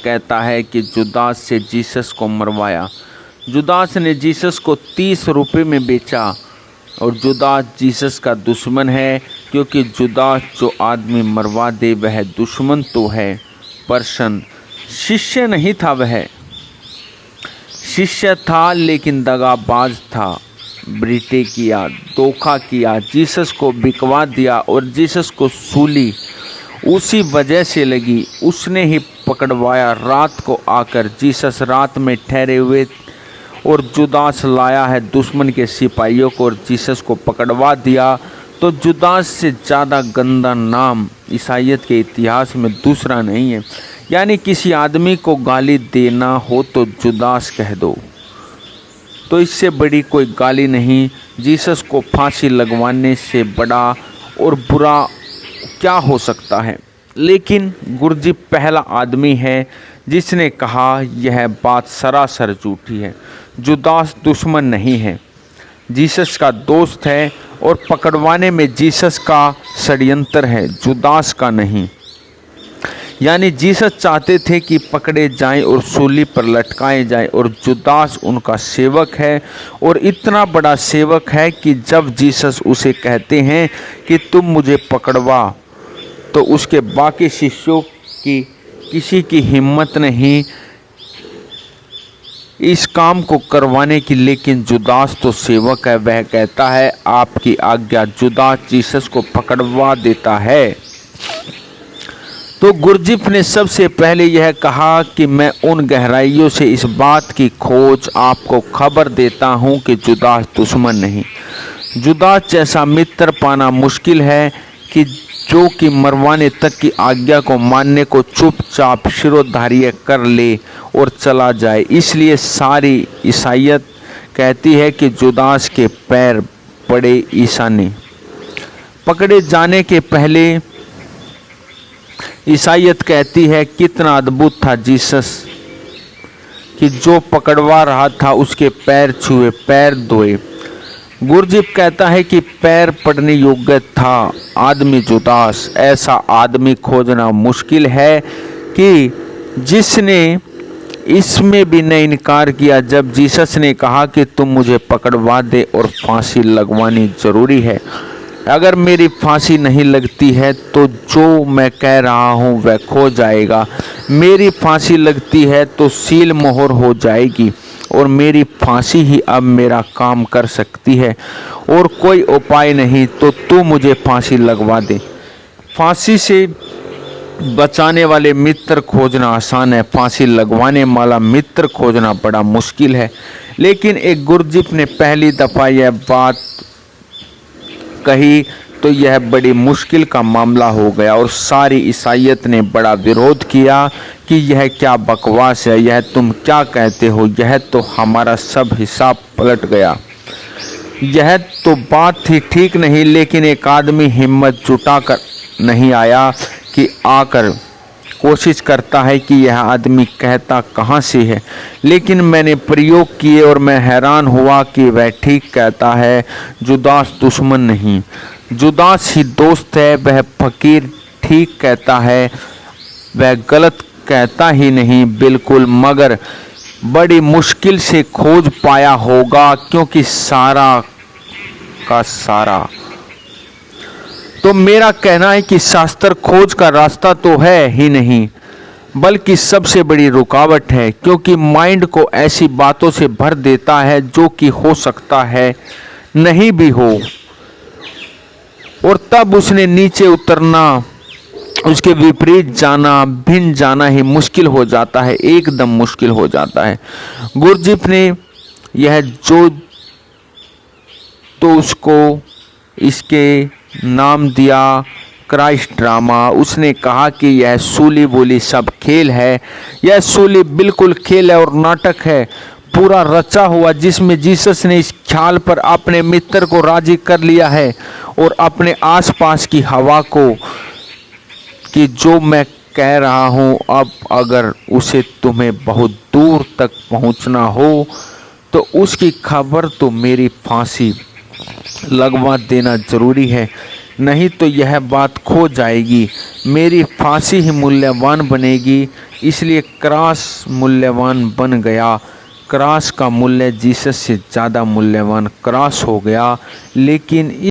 कहता है कि जुदास से जीसस को मरवाया। जुदास ने जीसस को 30 रुपये में बेचा और जुदास जीसस का दुश्मन है, क्योंकि जुदास जो आदमी मरवा दे वह दुश्मन तो है, प्रश्न शिष्य नहीं था। वह शिष्य था लेकिन दगाबाज था, ब्रिटे किया, धोखा किया, जीसस को बिकवा दिया और जीसस को सूली उसी वजह से लगी, उसने ही पकड़वाया। रात को आकर जीसस रात में ठहरे हुए और जुदास लाया है दुश्मन के सिपाहियों को और जीसस को पकड़वा दिया। तो जुदास से ज़्यादा गंदा नाम ईसाइयत के इतिहास में दूसरा नहीं है। यानी किसी आदमी को गाली देना हो तो जुदास कह दो, तो इससे बड़ी कोई गाली नहीं। जीसस को फांसी लगवाने से बड़ा और बुरा क्या हो सकता है। लेकिन गुरजी पहला आदमी है जिसने कहा यह बात सरासर झूठी है। जुदास दुश्मन नहीं है, जीसस का दोस्त है और पकड़वाने में जीसस का षड्यंत्र है, जुदास का नहीं। यानी जीसस चाहते थे कि पकड़े जाएं और सूली पर लटकाए जाएं और जुदास उनका सेवक है और इतना बड़ा सेवक है कि जब जीसस उसे कहते हैं कि तुम मुझे पकड़वा, तो उसके बाकी शिष्यों की किसी की हिम्मत नहीं इस काम को करवाने की। लेकिन जुदास तो सेवक है, वह कहता है आपकी आज्ञा। जुदास जीसस को पकड़वा देता है। तो गुरजिफ ने सबसे पहले यह कहा कि मैं उन गहराइयों से इस बात की खोज आपको खबर देता हूं कि जुदास दुश्मन नहीं। जुदास जैसा मित्र पाना मुश्किल है कि जो कि मरवाने तक की आज्ञा को मानने को चुपचाप शिरोधार्य कर ले और चला जाए। इसलिए सारी ईसाइयत कहती है कि जुदास के पैर पड़े ईसा ने। पकड़े जाने के पहले ईसाइयत कहती है कितना अद्भुत था जीसस कि जो पकड़वा रहा था उसके पैर छुए, पैर धोए। गुरजिफ कहता है कि पैर पड़ने योग्य था आदमी जुदास। ऐसा आदमी खोजना मुश्किल है कि जिसने इसमें भी नहीं इनकार किया जब जीसस ने कहा कि तुम मुझे पकड़वा दे और फांसी लगवानी ज़रूरी है। अगर मेरी फांसी नहीं लगती है तो जो मैं कह रहा हूँ वह खो जाएगा। मेरी फांसी लगती है तो सील मोहर हो जाएगी और मेरी फांसी ही अब मेरा काम कर सकती है और कोई उपाय नहीं। तो तू मुझे फांसी लगवा दे। फांसी से बचाने वाले मित्र खोजना आसान है, फांसी लगवाने वाला मित्र खोजना बड़ा मुश्किल है। लेकिन एक गुरजिफ ने पहली दफ़ा यह बात कही तो यह बड़ी मुश्किल का मामला हो गया और सारी ईसाइयत ने बड़ा विरोध किया कि यह क्या बकवास है, यह तुम क्या कहते हो, यह तो हमारा सब हिसाब पलट गया। यह तो बात थी ठीक नहीं। लेकिन एक आदमी हिम्मत जुटाकर नहीं आया कि आकर कोशिश करता है कि यह आदमी कहता कहाँ से है। लेकिन मैंने प्रयोग किए और मैं हैरान हुआ कि वह ठीक कहता है। जुदास दुश्मन नहीं, जुदास ही दोस्त है। वह फकीर ठीक कहता है, वह गलत कहता ही नहीं बिल्कुल, मगर बड़ी मुश्किल से खोज पाया होगा क्योंकि सारा का सारा। तो मेरा कहना है कि शास्त्र खोज का रास्ता तो है ही नहीं बल्कि सबसे बड़ी रुकावट है, क्योंकि माइंड को ऐसी बातों से भर देता है जो कि हो सकता है नहीं भी हो, और तब उसने नीचे उतरना, उसके विपरीत जाना, भिन्न जाना ही मुश्किल हो जाता है, एकदम मुश्किल हो जाता है। गुरजिफ ने यह जो तो उसको इसके नाम दिया क्राइस्ट ड्रामा। उसने कहा कि यह सूली बोली सब खेल है। यह सूली बिल्कुल खेल है और नाटक है, पूरा रचा हुआ, जिसमें जीसस ने इस ख्याल पर अपने मित्र को राजी कर लिया है और अपने आसपास की हवा को कि जो मैं कह रहा हूँ अब अगर उसे तुम्हें बहुत दूर तक पहुँचना हो तो उसकी खबर तो मेरी फांसी लगवा देना ज़रूरी है। नहीं तो यह बात खो जाएगी। मेरी फांसी ही मूल्यवान बनेगी। इसलिए क्रॉस मूल्यवान बन गया। क्रॉस का मूल्य जीसस से ज़्यादा मूल्यवान क्रॉस हो गया। लेकिन